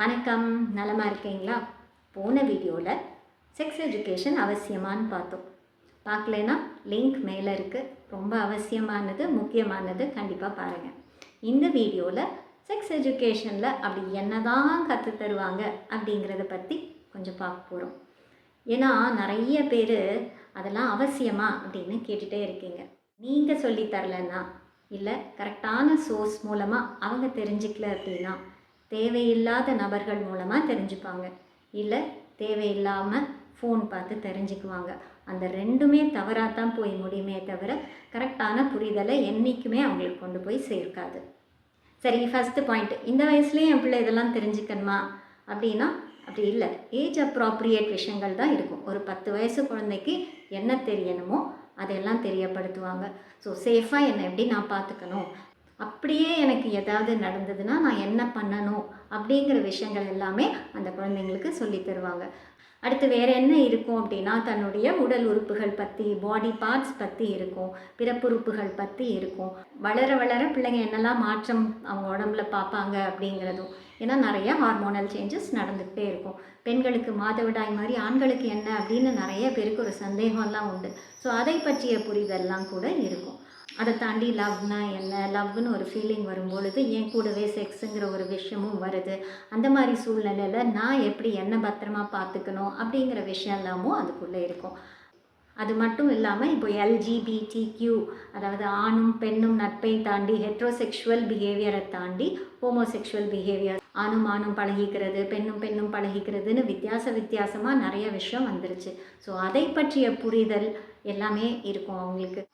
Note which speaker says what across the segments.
Speaker 1: வணக்கம், நலமா இருக்கீங்களா? போன வீடியோவில் செக்ஸ் எஜுகேஷன் அவசியமானு பார்த்தோம். பார்க்கலைன்னா லிங்க் மேலே இருக்குது. ரொம்ப அவசியமானது, முக்கியமானது, கண்டிப்பாக பாருங்கள். இந்த வீடியோவில் செக்ஸ் எஜுகேஷனில் அப்படி என்ன தான் கற்றுத் தருவாங்க அப்படிங்கிறத பற்றி கொஞ்சம் பார்க்க போகிறோம். ஏன்னா நிறைய பேர் அதெல்லாம் அவசியமா அப்படின்னு கேட்டுகிட்டே இருக்கீங்க. நீங்கள் சொல்லித்தரலன்னா இல்லை கரெக்டான சோர்ஸ் மூலமாக அவங்க தெரிஞ்சுக்கல அப்படின்னா தேவையில்லாத நபர்கள் மூலமாக தெரிஞ்சுப்பாங்க, இல்லை தேவையில்லாமல் ஃபோன் பார்த்து தெரிஞ்சுக்குவாங்க. அந்த ரெண்டுமே தவறாக தான் போய் முடியுமே தவிர கரெக்டான புரிதலை என்றைக்குமே அவங்களுக்கு கொண்டு போய் சேர்க்காது. சரி, ஃபஸ்ட்டு பாயிண்ட், இந்த வயசுலேயே என் பிள்ளை இதெல்லாம் தெரிஞ்சுக்கணுமா அப்படின்னா அப்படி இல்லை. ஏஜ் அப்ராப்ரியேட் விஷயங்கள் தான் இருக்கும். ஒரு 10 வயசு குழந்தைக்கு என்ன தெரியணுமோ அதையெல்லாம் தெரியப்படுத்துவாங்க. ஸோ சேஃபாக என்னை எப்படி நான் பார்த்துக்கணும், அப்படியே எனக்கு ஏதாவது நடந்ததுன்னா நான் என்ன பண்ணணும் அப்படிங்கிற விஷயங்கள் எல்லாமே அந்த குழந்தைங்களுக்கு சொல்லி தருவாங்க. அடுத்து வேறு என்ன இருக்கும் அப்படின்னா தன்னுடைய உடல் உறுப்புகள் பற்றி, பாடி பார்ட்ஸ் பற்றி இருக்கும், பிறப்புறுப்புகள் பற்றி இருக்கும். வளர வளர பிள்ளைங்க என்னெல்லாம் மாற்றம் அவங்க உடம்புல பார்ப்பாங்க அப்படிங்கிறதும். ஏன்னா நிறையா ஹார்மோனல் சேஞ்சஸ் நடந்துகிட்டே இருக்கும். பெண்களுக்கு மாதவிடாய் மாதிரி ஆண்களுக்கு என்ன அப்படின்னு நிறைய பேருக்கு ஒரு சந்தேகம்லாம் உண்டு. ஸோ அதை பற்றிய புரிதல்லாம் கூட இருக்கும். அதை தாண்டி லவ்னா என்ன, லவ்னு ஒரு ஃபீலிங் வரும்பொழுது என் கூடவே செக்ஸுங்கிற ஒரு விஷயமும் வருது. அந்த மாதிரி சூழ்நிலையில் நான் எப்படி என்ன பத்திரமா பார்த்துக்கணும் அப்படிங்கிற விஷயம் எல்லாமும் அதுக்குள்ளே இருக்கும். அது மட்டும் இல்லாமல் இப்போ LGBTQ, அதாவது ஆணும் பெண்ணும் நட்பை தாண்டி ஹெட்ரோசெக்ஷுவல் பிஹேவியரை தாண்டி ஹோமோசெக்ஷுவல் பிஹேவியர், ஆணும் பழகிக்கிறது, பெண்ணும் பழகிக்கிறதுன்னு வித்தியாசமாக நிறைய விஷயம் வந்துருச்சு. ஸோ அதை பற்றிய புரிதல் எல்லாமே இருக்கும் அவங்களுக்கு.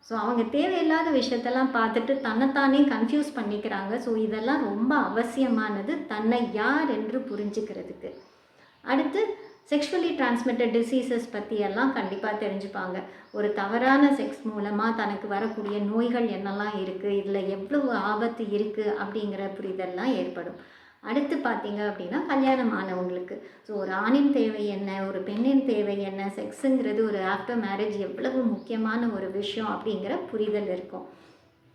Speaker 1: ஸோ அவங்க தேவையில்லாத விஷயத்தெல்லாம் பார்த்துட்டு தன்னைத்தானே கன்ஃபியூஸ் பண்ணிக்கிறாங்க. ஸோ இதெல்லாம் ரொம்ப அவசியமானது தன்னை யார் என்று புரிஞ்சுக்கிறதுக்கு. அடுத்து செக்ஷுவலி டிரான்ஸ்மிட்டட் டிசீசஸ் பற்றியெல்லாம் கண்டிப்பாக தெரிஞ்சுப்பாங்க. ஒரு தவறான செக்ஸ் மூலமாக தனக்கு வரக்கூடிய நோய்கள் என்னெல்லாம் இருக்குது, இதில் எவ்வளவு ஆபத்து இருக்குது அப்படிங்கிற புரிதல்லாம் ஏற்படும். அடுத்து பார்த்தீங்க அப்படின்னா கல்யாணம் ஆனவங்களுக்கு ஸோ ஒரு ஆணின் தேவை என்ன, ஒரு பெண்ணின் தேவை என்ன, செக்ஸுங்கிறது ஒரு ஆஃப்டர் மேரேஜ் எவ்வளவு முக்கியமான ஒரு விஷயம் அப்படிங்கிற புரிதல் இருக்கும்.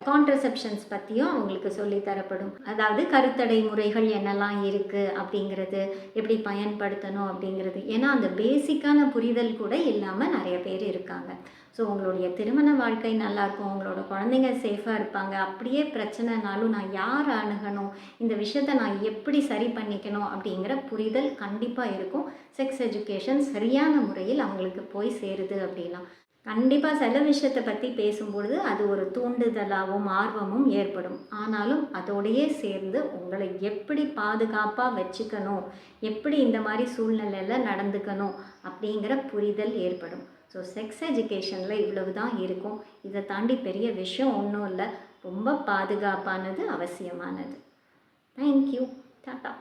Speaker 1: கான்ட்ரசெப்ஷன்ஸ் பற்றியும் அவங்களுக்கு சொல்லித்தரப்படும். அதாவது கருத்தடை முறைகள் என்னெல்லாம் இருக்குது அப்படிங்கிறது, எப்படி பயன்படுத்தணும் அப்படிங்கிறது. ஏன்னா அந்த பேசிக்கான புரிதல் கூட இல்லாமல் நிறைய பேர் இருக்காங்க. ஸோ உங்களுடைய திருமண வாழ்க்கை நல்லாயிருக்கும், உங்களோட குழந்தைங்க சேஃபாக இருப்பாங்க. அப்படியே பிரச்சனைனாலும் நான் யார் அணுகணும், இந்த விஷயத்தை நான் எப்படி சரி பண்ணிக்கணும் அப்படிங்கிற புரிதல் கண்டிப்பாக இருக்கும். செக்ஸ் எஜுகேஷன் சரியான முறையில் அவங்களுக்கு போய் சேருது அப்படின்னா கண்டிப்பாக சில விஷயத்தை பற்றி பேசும்பொழுது அது ஒரு தூண்டுதலாகவும் ஆர்வமும் ஏற்படும். ஆனாலும் அதோடையே சேர்ந்து உங்களை எப்படி பாதுகாப்பாக வச்சுக்கணும், எப்படி இந்த மாதிரி சூழ்நிலையில் நடந்துக்கணும் அப்படிங்கிற புரிதல் ஏற்படும். ஸோ செக்ஸ் எஜுகேஷனில் இவ்வளவு தான் இருக்கும். இதை தாண்டி பெரிய விஷயம் ஒன்றும் இல்லை. ரொம்ப பாதுகாப்பானது, அவசியமானது. தேங்க்யூ. டாட்டா.